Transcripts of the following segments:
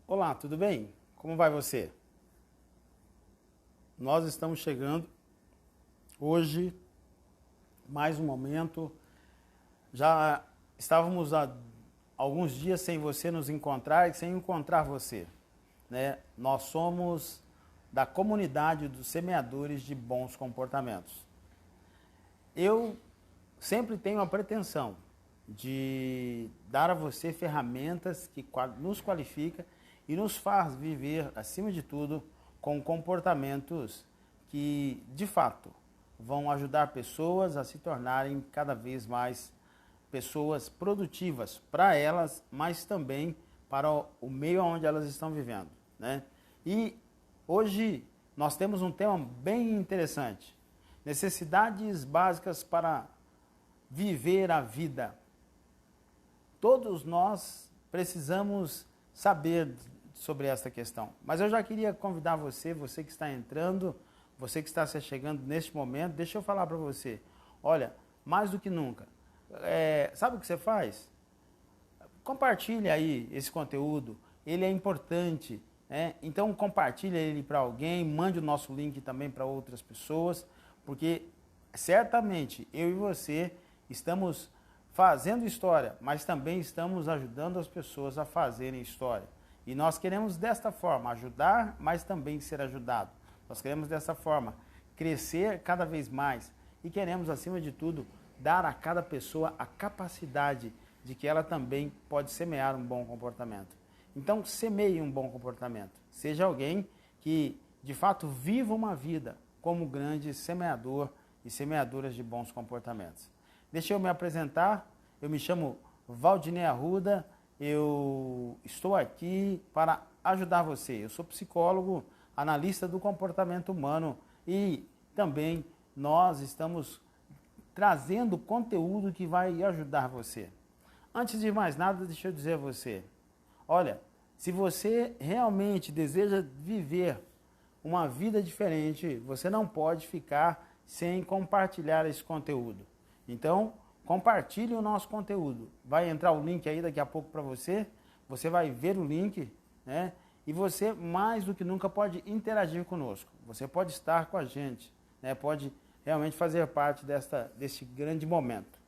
Olá, tudo bem? Como vai você? Nós estamos chegando hoje, mais um momento. Já estávamos há alguns dias sem você nos encontrar e sem encontrar você, né? Nós somos da comunidade dos semeadores de bons comportamentos. Eu sempre tenho a pretensão de dar a você ferramentas que nos qualificam e nos faz viver, acima de tudo, com comportamentos que, de fato, vão ajudar pessoas a se tornarem cada vez mais pessoas produtivas para elas, mas também para o meio onde elas estão vivendo, né? E hoje nós temos um tema bem interessante: necessidades básicas para viver a vida. Todos nós precisamos saber sobre esta questão, mas eu já queria convidar você que está entrando, você que está se chegando neste momento, deixa eu falar para você, olha, mais do que nunca, sabe o que você faz? Compartilhe aí esse conteúdo, ele é importante, né? Então compartilhe ele para alguém, mande o nosso link também para outras pessoas, porque certamente eu e você estamos fazendo história, mas também estamos ajudando as pessoas a fazerem história. E nós queremos desta forma ajudar, mas também ser ajudado. Nós queremos dessa forma crescer cada vez mais e queremos, acima de tudo, dar a cada pessoa a capacidade de que ela também pode semear um bom comportamento. Então, semeie um bom comportamento. Seja alguém que, de fato, viva uma vida como grande semeador e semeadoras de bons comportamentos. Deixa eu me apresentar, eu me chamo Valdinei Arruda, eu estou aqui para ajudar você. Eu sou psicólogo, analista do comportamento humano e também nós estamos trazendo conteúdo que vai ajudar você. Antes de mais nada, deixa eu dizer a você, olha, se você realmente deseja viver uma vida diferente, você não pode ficar sem compartilhar esse conteúdo. Então, compartilhe o nosso conteúdo. Vai entrar o link aí daqui a pouco para você. Você vai ver o link, né? E você, mais do que nunca, pode interagir conosco. Você pode estar com a gente, né? Pode realmente fazer parte desse grande momento.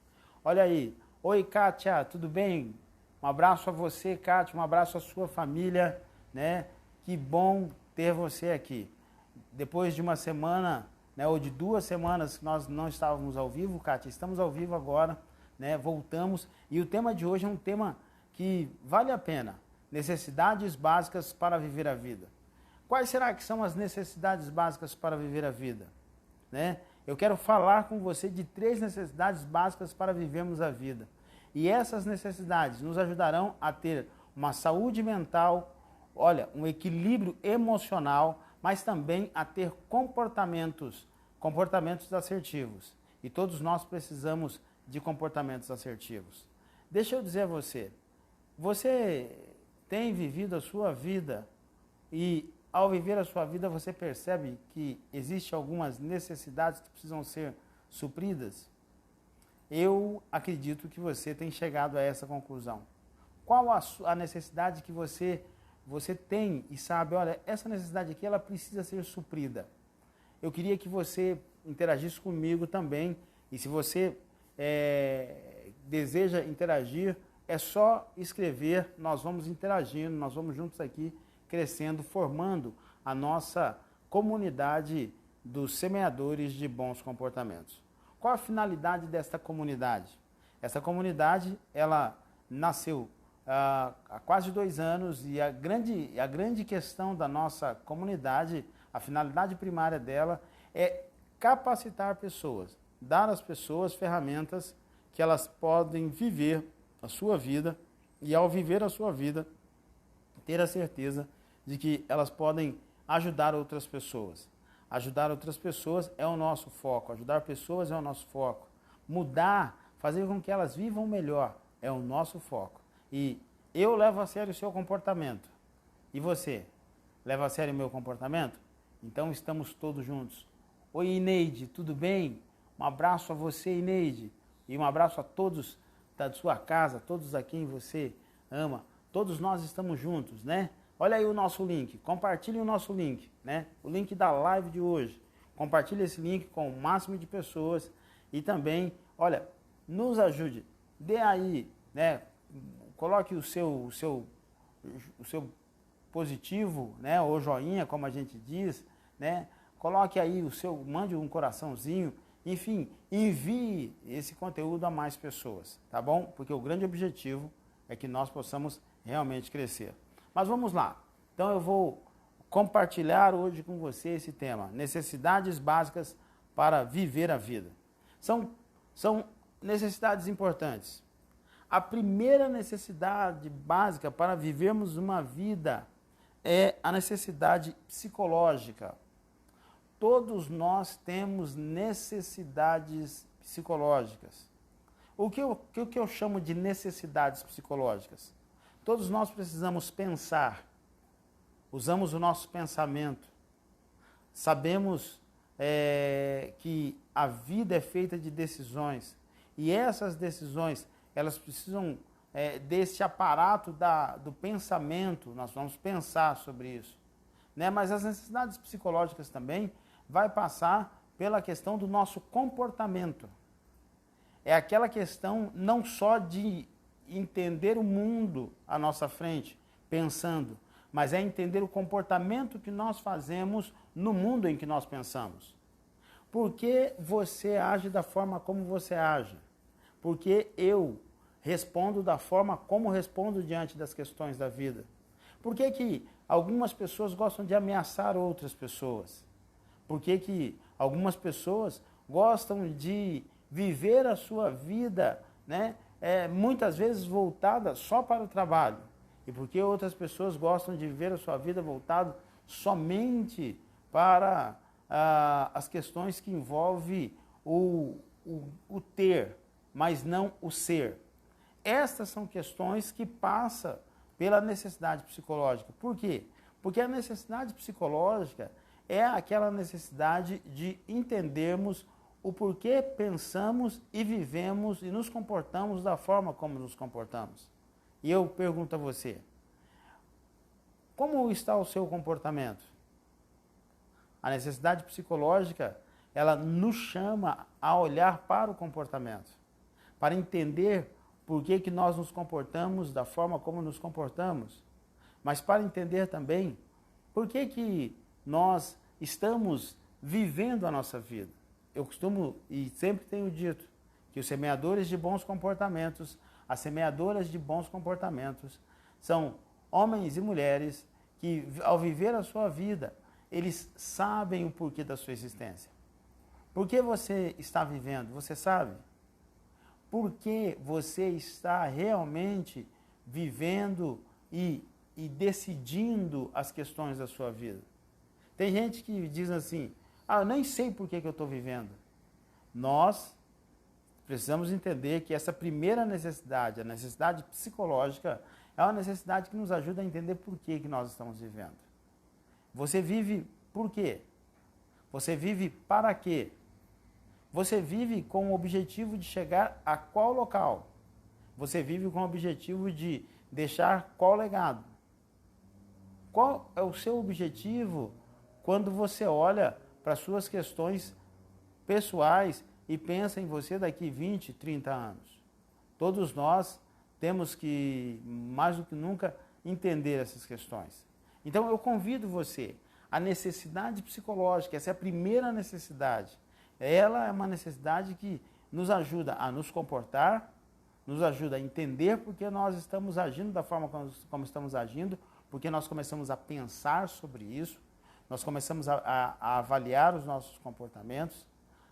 Olha aí. Oi, Kátia, tudo bem? Um abraço a você, Kátia. Um abraço à sua família, né? Que bom ter você aqui. Depois de uma semana, né, ou de 2 semanas que nós não estávamos ao vivo, Kátia, estamos ao vivo agora, né, voltamos, e o tema de hoje é um tema que vale a pena, necessidades básicas para viver a vida. Quais será que são as necessidades básicas para viver a vida? Né? Eu quero falar com você de 3 necessidades básicas para vivermos a vida, e essas necessidades nos ajudarão a ter uma saúde mental, olha, um equilíbrio emocional, mas também a ter comportamentos assertivos. E todos nós precisamos de comportamentos assertivos. Deixa eu dizer a você, você tem vivido a sua vida e ao viver a sua vida você percebe que existem algumas necessidades que precisam ser supridas? Eu acredito que você tem chegado a essa conclusão. Qual a necessidade que você tem e sabe, olha, essa necessidade aqui ela precisa ser suprida. Eu queria que você interagisse comigo também, e se você deseja interagir, é só escrever, nós vamos interagindo, nós vamos juntos aqui crescendo, formando a nossa comunidade dos semeadores de bons comportamentos. Qual a finalidade desta comunidade? Essa comunidade, ela nasceu há quase 2 anos e a grande questão da nossa comunidade, a finalidade primária dela é capacitar pessoas, dar às pessoas ferramentas que elas podem viver a sua vida e ao viver a sua vida, ter a certeza de que elas podem ajudar outras pessoas. Ajudar outras pessoas é o nosso foco, ajudar pessoas é o nosso foco. Mudar, fazer com que elas vivam melhor é o nosso foco. E eu levo a sério o seu comportamento. E você? Leva a sério o meu comportamento? Então estamos todos juntos. Oi, Ineide, tudo bem? Um abraço a você, Ineide. E um abraço a todos da sua casa, todos a quem você ama. Todos nós estamos juntos, né? Olha aí o nosso link, compartilhe o nosso link, né? O link da live de hoje. Compartilhe esse link com o máximo de pessoas e também, olha, nos ajude. Dê aí, né? Coloque o seu positivo, né? Ou joinha, como a gente diz, né? Coloque aí mande um coraçãozinho, enfim, envie esse conteúdo a mais pessoas, tá bom? Porque o grande objetivo é que nós possamos realmente crescer. Mas vamos lá. Então eu vou compartilhar hoje com você esse tema, necessidades básicas para viver a vida. São necessidades importantes. A primeira necessidade básica para vivermos uma vida é a necessidade psicológica. Todos nós temos necessidades psicológicas. O que eu chamo de necessidades psicológicas? Todos nós precisamos pensar, usamos o nosso pensamento, sabemos que a vida é feita de decisões e essas decisões elas precisam desse aparato do pensamento, nós vamos pensar sobre isso. Né? Mas as necessidades psicológicas também vai passar pela questão do nosso comportamento. É aquela questão não só de entender o mundo à nossa frente, pensando, mas é entender o comportamento que nós fazemos no mundo em que nós pensamos. Por que você age da forma como você age? Porque eu respondo da forma como respondo diante das questões da vida. Por que algumas pessoas gostam de ameaçar outras pessoas? Por que algumas pessoas gostam de viver a sua vida, né, muitas vezes voltada só para o trabalho? E por que outras pessoas gostam de viver a sua vida voltada somente para as questões que envolvem o ter, mas não o ser? Estas são questões que passam pela necessidade psicológica. Por quê? Porque a necessidade psicológica é aquela necessidade de entendermos o porquê pensamos e vivemos e nos comportamos da forma como nos comportamos. E eu pergunto a você, como está o seu comportamento? A necessidade psicológica, ela nos chama a olhar para o comportamento, para entender por que nós nos comportamos da forma como nos comportamos, mas para entender também por que nós estamos vivendo a nossa vida. Eu costumo e sempre tenho dito que os semeadores de bons comportamentos, as semeadoras de bons comportamentos, são homens e mulheres que, ao viver a sua vida, eles sabem o porquê da sua existência. Por que você está vivendo? Você sabe? Por que você está realmente vivendo e decidindo as questões da sua vida? Tem gente que diz assim, eu nem sei por que eu estou vivendo. Nós precisamos entender que essa primeira necessidade, a necessidade psicológica, é uma necessidade que nos ajuda a entender por que nós estamos vivendo. Você vive por quê? Você vive para quê? Você vive com o objetivo de chegar a qual local? Você vive com o objetivo de deixar qual legado? Qual é o seu objetivo quando você olha para suas questões pessoais e pensa em você daqui 20, 30 anos? Todos nós temos que, mais do que nunca, entender essas questões. Então eu convido você, a necessidade psicológica, essa é a primeira necessidade. Ela é uma necessidade que nos ajuda a nos comportar, nos ajuda a entender por que nós estamos agindo da forma como estamos agindo, porque nós começamos a pensar sobre isso, nós começamos a avaliar os nossos comportamentos,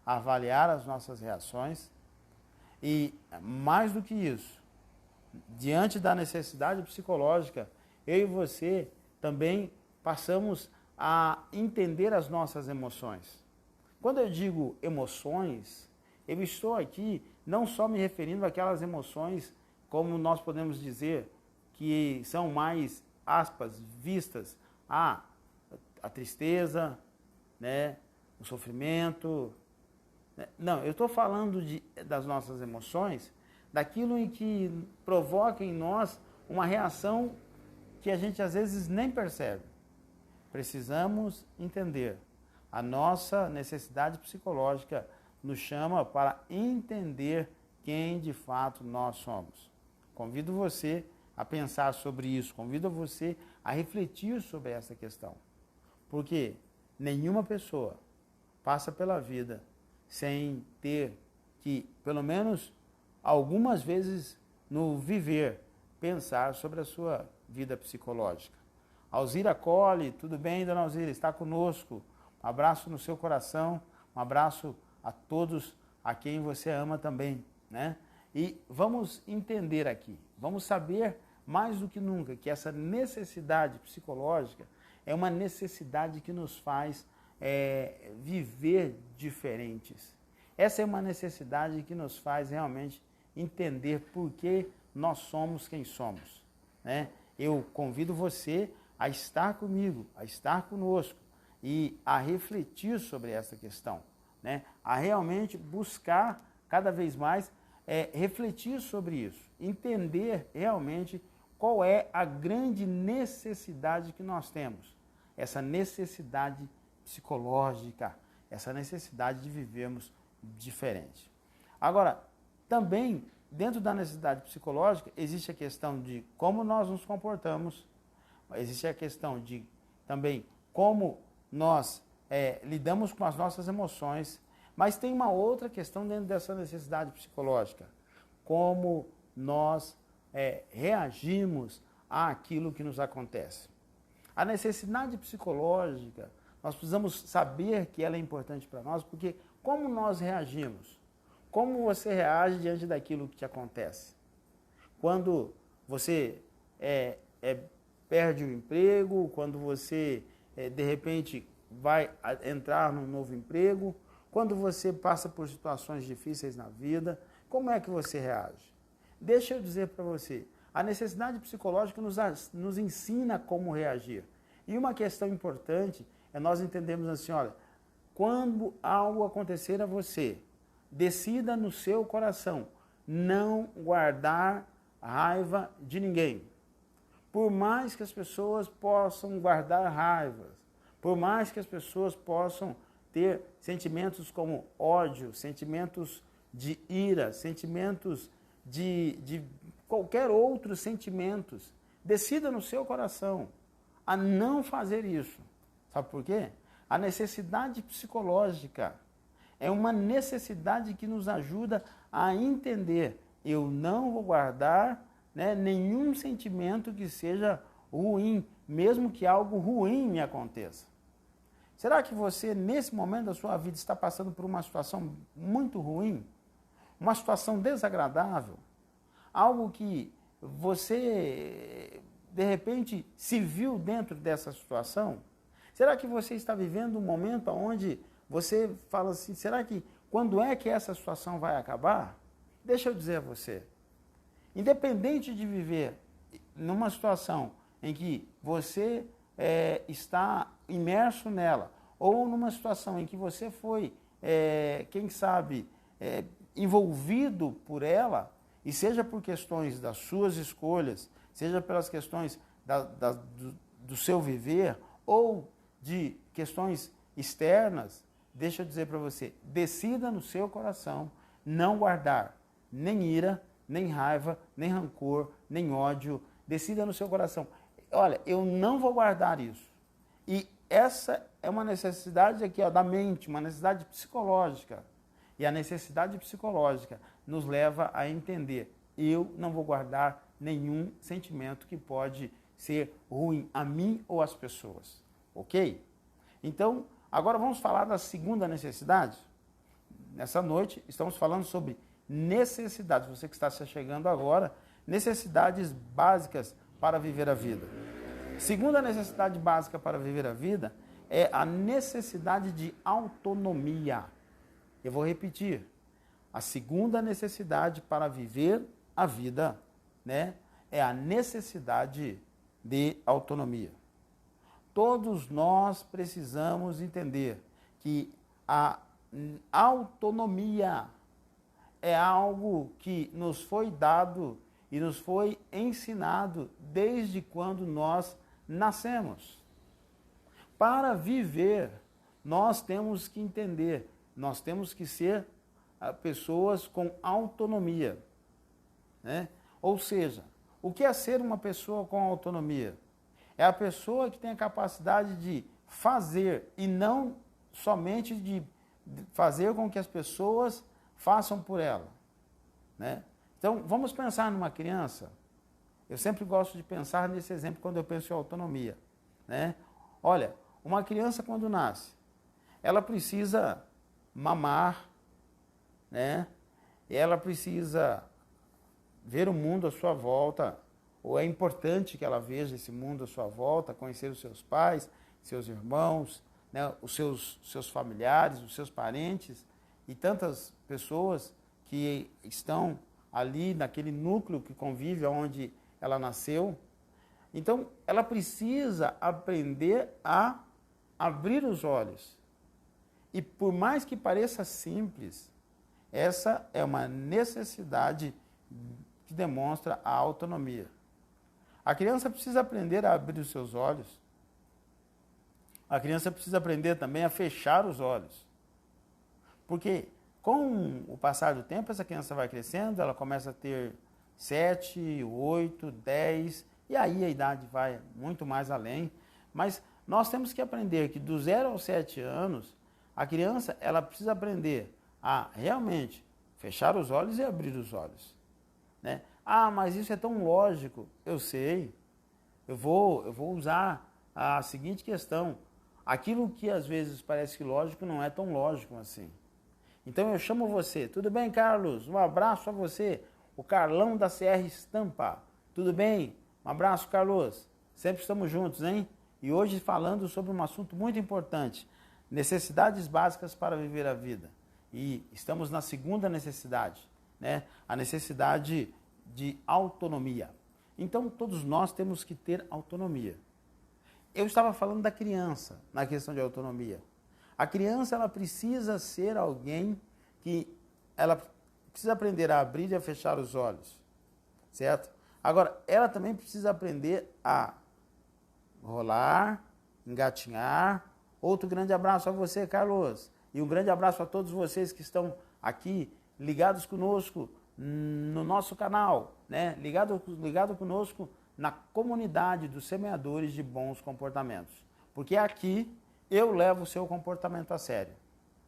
a avaliar as nossas reações e, mais do que isso, diante da necessidade psicológica, eu e você também passamos a entender as nossas emoções. Quando eu digo emoções, eu estou aqui não só me referindo àquelas emoções, como nós podemos dizer, que são mais, aspas, vistas, a tristeza, né, o sofrimento. Não, eu estou falando das nossas emoções, daquilo em que provoca em nós uma reação que a gente às vezes nem percebe. Precisamos entender. A nossa necessidade psicológica nos chama para entender quem de fato nós somos. Convido você a pensar sobre isso, convido você a refletir sobre essa questão. Porque nenhuma pessoa passa pela vida sem ter que, pelo menos algumas vezes no viver, pensar sobre a sua vida psicológica. Alzira Colli, tudo bem, dona Alzira? Está conosco. Um abraço no seu coração, um abraço a todos a quem você ama também, né? E vamos entender aqui, vamos saber mais do que nunca que essa necessidade psicológica é uma necessidade que nos faz viver diferentes. Essa é uma necessidade que nos faz realmente entender por que nós somos quem somos, né? Eu convido você a estar comigo, a estar conosco e a refletir sobre essa questão, né? A realmente buscar cada vez mais refletir sobre isso, entender realmente qual é a grande necessidade que nós temos, essa necessidade psicológica, essa necessidade de vivermos diferente. Agora, também dentro da necessidade psicológica existe a questão de como nós nos comportamos, existe a questão de também como nós lidamos com as nossas emoções, mas tem uma outra questão dentro dessa necessidade psicológica, como nós reagimos àquilo que nos acontece. A necessidade psicológica, nós precisamos saber que ela é importante para nós, porque como nós reagimos? Como você reage diante daquilo que te acontece? Quando você perde o emprego, quando você, de repente, vai entrar num novo emprego, quando você passa por situações difíceis na vida, como é que você reage? Deixa eu dizer para você, a necessidade psicológica nos ensina como reagir. E uma questão importante é nós entendermos assim, olha, quando algo acontecer a você, decida no seu coração não guardar raiva de ninguém. Por mais que as pessoas possam guardar raivas, por mais que as pessoas possam ter sentimentos como ódio, sentimentos de ira, sentimentos de qualquer outros sentimentos, decida no seu coração a não fazer isso. Sabe por quê? A necessidade psicológica é uma necessidade que nos ajuda a entender. Eu não vou guardar nenhum sentimento que seja ruim, mesmo que algo ruim me aconteça. Será que você, nesse momento da sua vida, está passando por uma situação muito ruim? Uma situação desagradável? Algo que você, de repente, se viu dentro dessa situação? Será que você está vivendo um momento onde você fala assim, será que quando é que essa situação vai acabar? Deixa eu dizer a você, independente de viver numa situação em que você está imerso nela, ou numa situação em que você foi, quem sabe, envolvido por ela, e seja por questões das suas escolhas, seja pelas questões do seu viver, ou de questões externas, deixa eu dizer para você, decida no seu coração não guardar nem ira, nem raiva, nem rancor, nem ódio. Decida no seu coração, olha, eu não vou guardar isso. E essa é uma necessidade aqui da mente, uma necessidade psicológica. E a necessidade psicológica nos leva a entender, eu não vou guardar nenhum sentimento que pode ser ruim a mim ou às pessoas. Ok? Então, agora vamos falar da segunda necessidade. Nessa noite, estamos falando sobre necessidades. Você que está se chegando agora, necessidades básicas para viver a vida. Segunda necessidade básica para viver a vida é a necessidade de autonomia. Eu vou repetir. A segunda necessidade para viver a vida, é a necessidade de autonomia. Todos nós precisamos entender que a autonomia é algo que nos foi dado e nos foi ensinado desde quando nós nascemos. Para viver, nós temos que entender, nós temos que ser pessoas com autonomia, né? Ou seja, o que é ser uma pessoa com autonomia? É a pessoa que tem a capacidade de fazer e não somente de fazer com que as pessoas façam por ela, né? Então, vamos pensar numa criança. Eu sempre gosto de pensar nesse exemplo quando eu penso em autonomia, né? Olha, uma criança quando nasce, ela precisa mamar, né? Ela precisa ver o mundo à sua volta, ou é importante que ela veja esse mundo à sua volta, conhecer os seus pais, seus irmãos, né? Os seus familiares, os seus parentes e tantas pessoas que estão ali naquele núcleo que convive onde ela nasceu. Então, ela precisa aprender a abrir os olhos. E por mais que pareça simples, essa é uma necessidade que demonstra a autonomia. A criança precisa aprender a abrir os seus olhos. A criança precisa aprender também a fechar os olhos. Porque com o passar do tempo, essa criança vai crescendo, ela começa a ter 7, 8, 10, e aí a idade vai muito mais além. Mas nós temos que aprender que do 0 aos 7 anos, a criança ela precisa aprender a realmente fechar os olhos e abrir os olhos, né? Ah, mas isso é tão lógico. Eu sei. Eu vou usar a seguinte questão. Aquilo que às vezes parece lógico não é tão lógico assim. Então eu chamo você. Tudo bem, Carlos? Um abraço a você. O Carlão da CR Estampa. Tudo bem? Um abraço, Carlos. Sempre estamos juntos, hein? E hoje falando sobre um assunto muito importante. Necessidades básicas para viver a vida. E estamos na segunda necessidade, né? A necessidade de autonomia. Então, todos nós temos que ter autonomia. Eu estava falando da criança na questão de autonomia. A criança, ela precisa ser alguém que ela precisa aprender a abrir e a fechar os olhos, certo? Agora, ela também precisa aprender a rolar, engatinhar. Outro grande abraço a você, Carlos. E um grande abraço a todos vocês que estão aqui ligados conosco no nosso canal, né? Ligado conosco na comunidade dos semeadores de bons comportamentos. Porque aqui eu levo o seu comportamento a sério.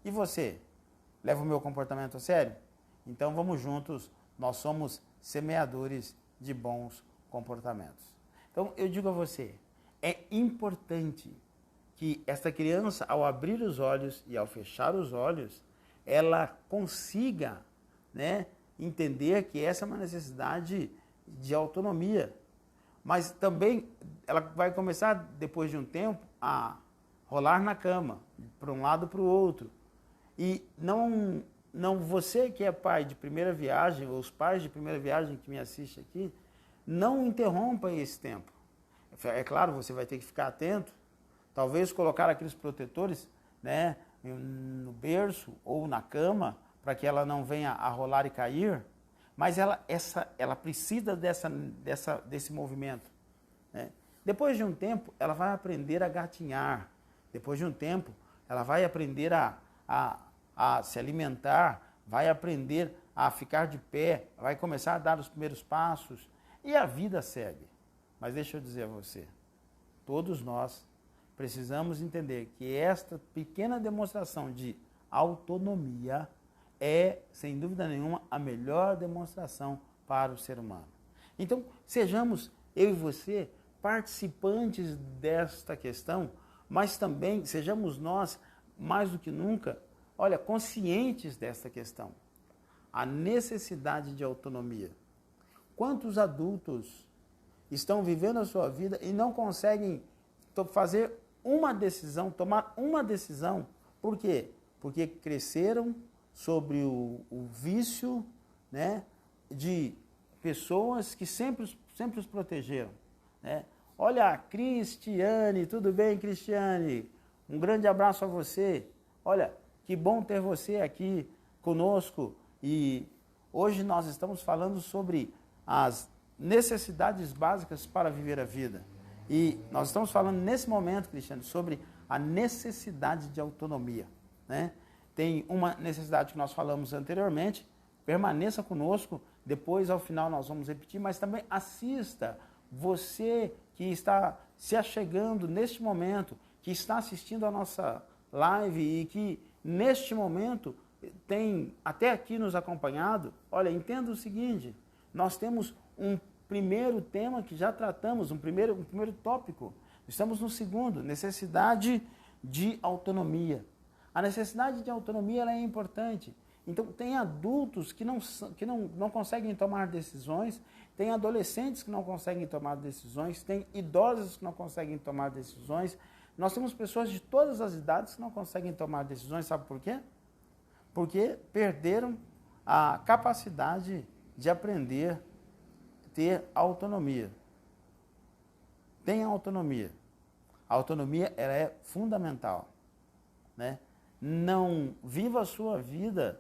E você? Leva o meu comportamento a sério? Então vamos juntos, nós somos semeadores de bons comportamentos. Então eu digo a você, é importante que esta criança, ao abrir os olhos e ao fechar os olhos, ela consiga, né, entender que essa é uma necessidade de autonomia. Mas também ela vai começar, depois de um tempo, a rolar na cama, para um lado para o outro. E não você que é pai de primeira viagem, ou os pais de primeira viagem que me assistem aqui, não interrompa esse tempo. É claro, você vai ter que ficar atento, talvez colocar aqueles protetores, né, no berço ou na cama, para que ela não venha a rolar e cair, mas ela precisa desse movimento, né? Depois de um tempo, ela vai aprender a gatinhar. Depois de um tempo, ela vai aprender a se alimentar, vai aprender a ficar de pé, vai começar a dar os primeiros passos e a vida segue. Mas deixa eu dizer a você, todos nós precisamos entender que esta pequena demonstração de autonomia é, sem dúvida nenhuma, a melhor demonstração para o ser humano. Então, sejamos, eu e você, participantes desta questão, mas também sejamos nós, mais do que nunca, olha, conscientes desta questão. A necessidade de autonomia. Quantos adultos estão vivendo a sua vida e não conseguem fazer uma decisão, tomar uma decisão? Por quê? Porque cresceram sobre o vício, né, de pessoas que sempre os protegeram, né? Olha, Cristiane, tudo bem, Cristiane? Um grande abraço a você. Olha, que bom ter você aqui conosco. E hoje nós estamos falando sobre as necessidades básicas para viver a vida. E nós estamos falando nesse momento, Cristiano, sobre a necessidade de autonomia, né? Tem uma necessidade que nós falamos anteriormente, permaneça conosco, depois ao final nós vamos repetir, mas também assista, você que está se achegando neste momento, que está assistindo a nossa live e que neste momento tem até aqui nos acompanhado, olha, entenda o seguinte, nós temos um primeiro tema que já tratamos, um primeiro tópico, estamos no segundo, necessidade de autonomia. A necessidade de autonomia ela é importante. Então, tem adultos que não conseguem tomar decisões, tem adolescentes que não conseguem tomar decisões, tem idosos que não conseguem tomar decisões. Nós temos pessoas de todas as idades que não conseguem tomar decisões, sabe por quê? Porque perderam a capacidade de aprender, ter autonomia. Tenha autonomia. A autonomia ela é fundamental, né? Não viva a sua vida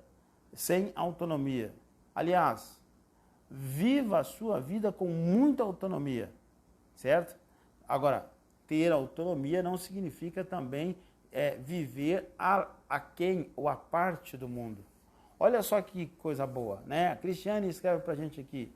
sem autonomia. Aliás, viva a sua vida com muita autonomia, certo? Agora, ter autonomia não significa também viver a quem ou a parte do mundo. Olha só que coisa boa, né? A Cristiane escreve pra gente aqui,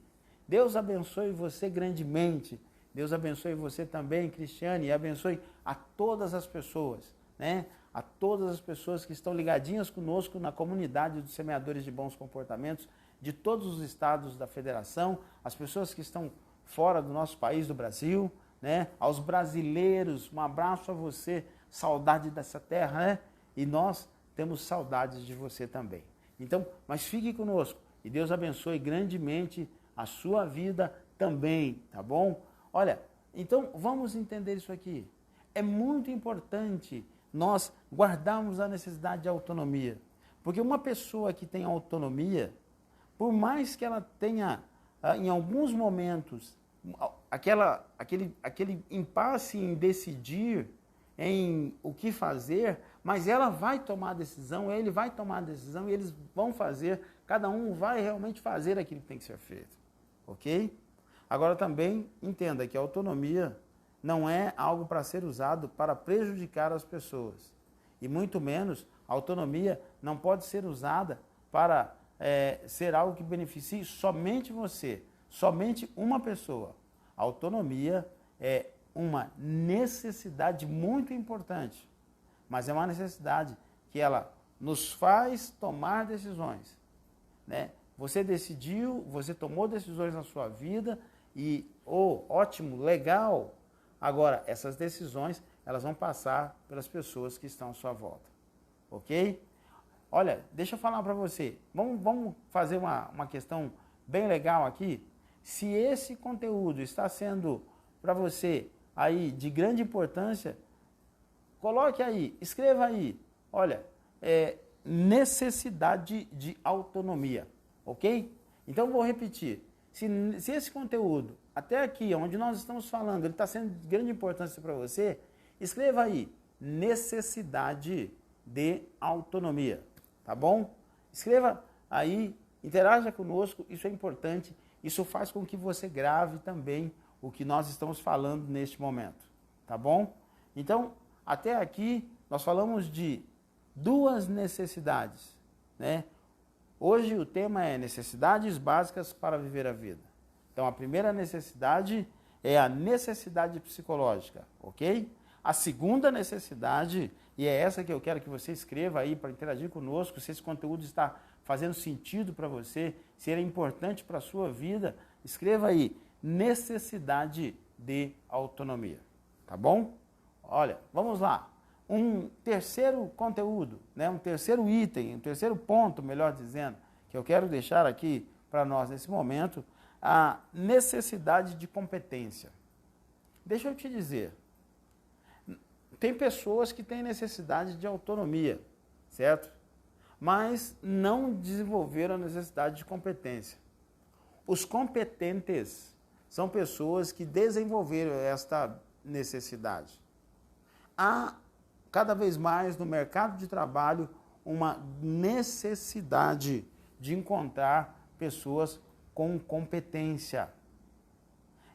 Deus abençoe você grandemente, Deus abençoe você também, Cristiane, e abençoe a todas as pessoas, né? A todas as pessoas que estão ligadinhas conosco na comunidade dos semeadores de bons comportamentos, de todos os estados da federação, as pessoas que estão fora do nosso país, do Brasil, né? Aos brasileiros, um abraço a você, saudade dessa terra, né? E nós temos saudades de você também. Então, mas fique conosco e Deus abençoe grandemente a sua vida também, tá bom? Olha, então vamos entender isso aqui. É muito importante nós guardarmos a necessidade de autonomia. Porque uma pessoa que tem autonomia, por mais que ela tenha, em alguns momentos, aquele impasse em decidir, em o que fazer, mas ela vai tomar a decisão, ele vai tomar a decisão e eles vão fazer, cada um vai realmente fazer aquilo que tem que ser feito. Ok? Agora também entenda que a autonomia não é algo para ser usado para prejudicar as pessoas. E muito menos, a autonomia não pode ser usada para ser algo que beneficie somente você, somente uma pessoa. A autonomia é uma necessidade muito importante, mas é uma necessidade que ela nos faz tomar decisões, né? Você decidiu, você tomou decisões na sua vida e, ótimo, legal. Agora, essas decisões, elas vão passar pelas pessoas que estão à sua volta, ok? Olha, deixa eu falar para você, vamos fazer uma questão bem legal aqui. Se esse conteúdo está sendo para você aí de grande importância, coloque aí, escreva aí, olha, necessidade de autonomia, ok? Então, vou repetir, se esse conteúdo, até aqui, onde nós estamos falando, ele está sendo de grande importância para você, escreva aí, necessidade de autonomia, tá bom? Escreva aí, interaja conosco, isso é importante, isso faz com que você grave também o que nós estamos falando neste momento, tá bom? Então, até aqui, nós falamos de duas necessidades, né? Hoje o tema é necessidades básicas para viver a vida. Então, a primeira necessidade é a necessidade psicológica, ok? A segunda necessidade, e é essa que eu quero que você escreva aí para interagir conosco, se esse conteúdo está fazendo sentido para você, se ele é importante para a sua vida, escreva aí, necessidade de autonomia, tá bom? Olha, vamos lá. Um terceiro conteúdo, né? Um terceiro item, um terceiro ponto, melhor dizendo, que eu quero deixar aqui para nós nesse momento, a necessidade de competência. Deixa eu te dizer, tem pessoas que têm necessidade de autonomia, certo? Mas não desenvolveram a necessidade de competência. Os competentes são pessoas que desenvolveram esta necessidade. Há cada vez mais no mercado de trabalho uma necessidade de encontrar pessoas com competência.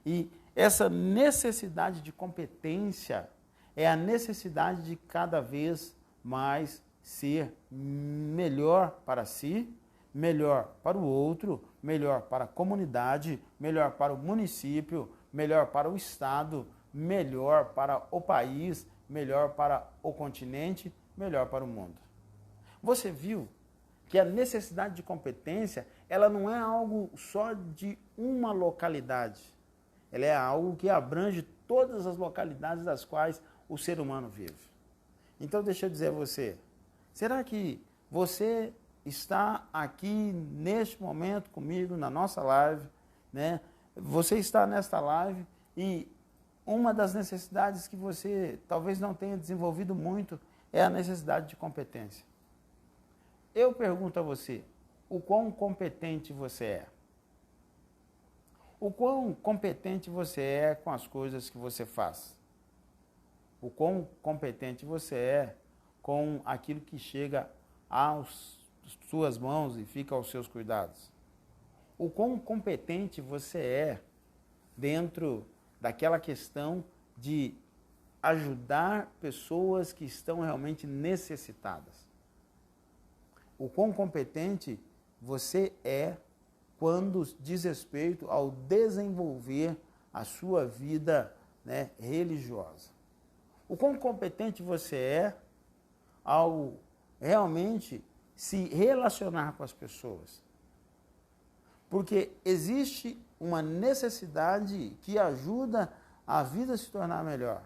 E essa necessidade de competência é a necessidade de cada vez mais ser melhor para si, melhor para o outro, melhor para a comunidade, melhor para o município, melhor para o estado, melhor para o país, melhor para o continente, melhor para o mundo. Você viu que a necessidade de competência, ela não é algo só de uma localidade. Ela é algo que abrange todas as localidades das quais o ser humano vive. Então, deixa eu dizer a você, será que você está aqui neste momento comigo, na nossa live, né? Você está nesta live e uma das necessidades que você talvez não tenha desenvolvido muito é a necessidade de competência. Eu pergunto a você, o quão competente você é? O quão competente você é com as coisas que você faz? O quão competente você é com aquilo que chega às suas mãos e fica aos seus cuidados? O quão competente você é dentro daquela questão de ajudar pessoas que estão realmente necessitadas? O quão competente você é quando diz respeito ao desenvolver a sua vida, né, religiosa? O quão competente você é ao realmente se relacionar com as pessoas? Porque existe uma necessidade que ajuda a vida a se tornar melhor.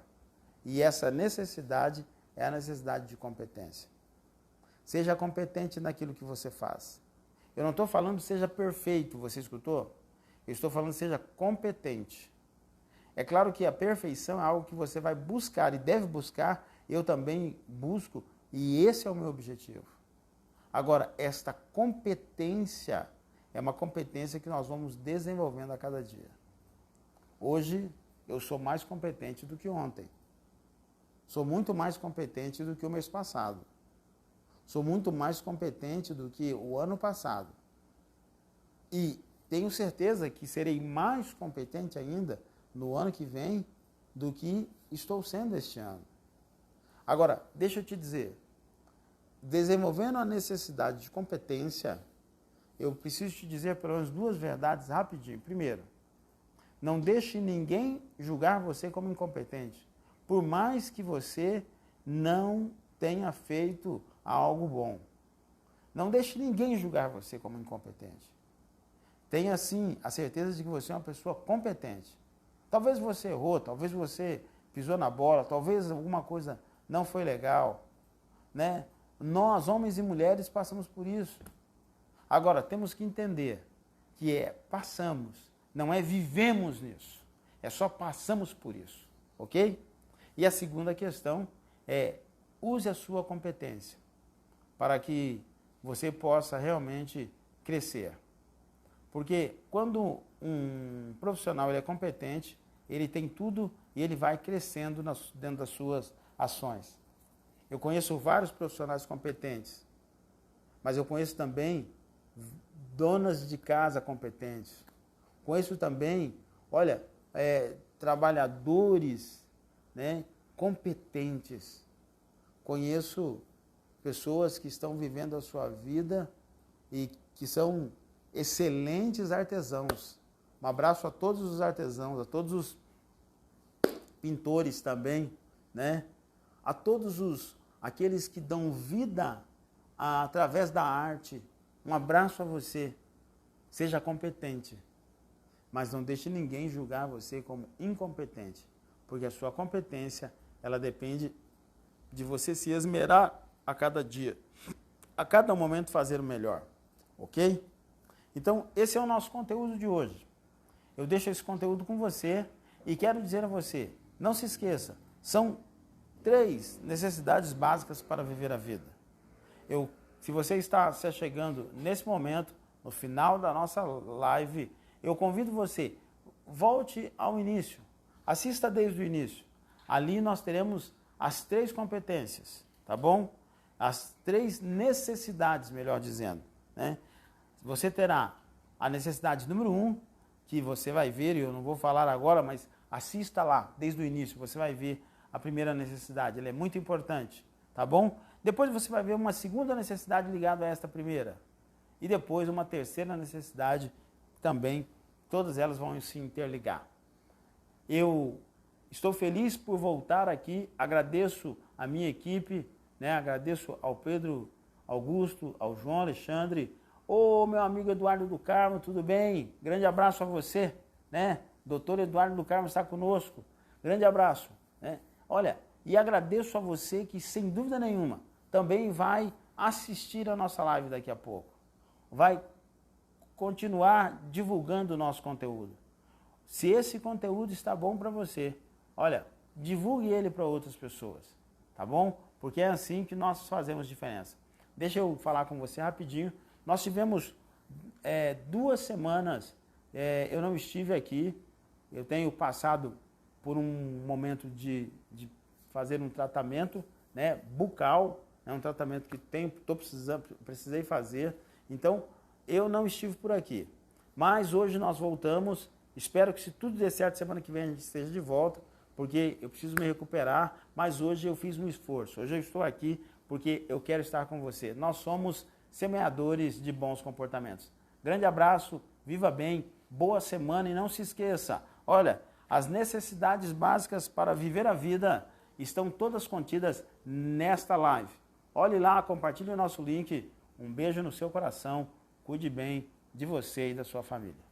E essa necessidade é a necessidade de competência. Seja competente naquilo que você faz. Eu não estou falando seja perfeito, você escutou? Eu estou falando seja competente. É claro que a perfeição é algo que você vai buscar e deve buscar, eu também busco, e esse é o meu objetivo. Agora, esta competência é uma competência que nós vamos desenvolvendo a cada dia. Hoje, eu sou mais competente do que ontem. Sou muito mais competente do que o mês passado. Sou muito mais competente do que o ano passado. E tenho certeza que serei mais competente ainda no ano que vem do que estou sendo este ano. Agora, deixa eu te dizer, desenvolvendo a necessidade de competência, eu preciso te dizer pelo menos duas verdades rapidinho. Primeiro, não deixe ninguém julgar você como incompetente, por mais que você não tenha feito algo bom. Não deixe ninguém julgar você como incompetente. Tenha, sim, a certeza de que você é uma pessoa competente. Talvez você errou, talvez você pisou na bola, talvez alguma coisa não foi legal, né? Nós, homens e mulheres, passamos por isso. Agora, temos que entender que passamos, não é vivemos nisso, é só passamos por isso, ok? E a segunda questão é, use a sua competência para que você possa realmente crescer. Porque quando um profissional ele é competente, ele tem tudo e ele vai crescendo dentro das suas ações. Eu conheço vários profissionais competentes, mas eu conheço também donas de casa competentes. Conheço também, olha, trabalhadores, né, competentes. Conheço pessoas que estão vivendo a sua vida e que são excelentes artesãos. Um abraço a todos os artesãos, a todos os pintores também, né? A todos aqueles que dão vida através da arte. Um abraço a você. Seja competente, mas não deixe ninguém julgar você como incompetente, porque a sua competência, ela depende de você se esmerar a cada dia, a cada momento fazer o melhor, ok? Então, esse é o nosso conteúdo de hoje. Eu deixo esse conteúdo com você e quero dizer a você, não se esqueça, são 3 necessidades básicas para viver a vida. Se você está se chegando nesse momento, no final da nossa live, eu convido você, volte ao início, assista desde o início. Ali nós teremos as 3 competências, tá bom? As 3 necessidades, melhor dizendo, né? Você terá A necessidade número 1, que você vai ver, e eu não vou falar agora, mas assista lá, desde o início, você vai ver a primeira necessidade, ela é muito importante, tá bom? Depois você vai ver uma segunda necessidade ligada a esta primeira. E depois uma terceira necessidade também, todas elas vão se interligar. Eu estou feliz por voltar aqui, agradeço a minha equipe, né? Agradeço ao Pedro Augusto, ao João Alexandre, ô meu amigo Eduardo do Carmo, tudo bem? Grande abraço a você, né? Doutor Eduardo do Carmo está conosco, grande abraço, né? Olha, e agradeço a você que, sem dúvida nenhuma, também vai assistir a nossa live daqui a pouco. Vai continuar divulgando o nosso conteúdo. Se esse conteúdo está bom para você, olha, divulgue ele para outras pessoas, tá bom? Porque é assim que nós fazemos diferença. Deixa eu falar com você rapidinho. Nós tivemos 2 semanas, eu não estive aqui, eu tenho passado por um momento de fazer um tratamento, né, bucal, é um tratamento que precisei fazer, então eu não estive por aqui. Mas hoje nós voltamos, espero que se tudo der certo, semana que vem a gente esteja de volta, porque eu preciso me recuperar, mas hoje eu fiz um esforço, hoje eu estou aqui porque eu quero estar com você. Nós somos semeadores de bons comportamentos. Grande abraço, viva bem, boa semana e não se esqueça, olha, as necessidades básicas para viver a vida estão todas contidas nesta live. Olhe lá, compartilhe o nosso link, um beijo no seu coração, cuide bem de você e da sua família.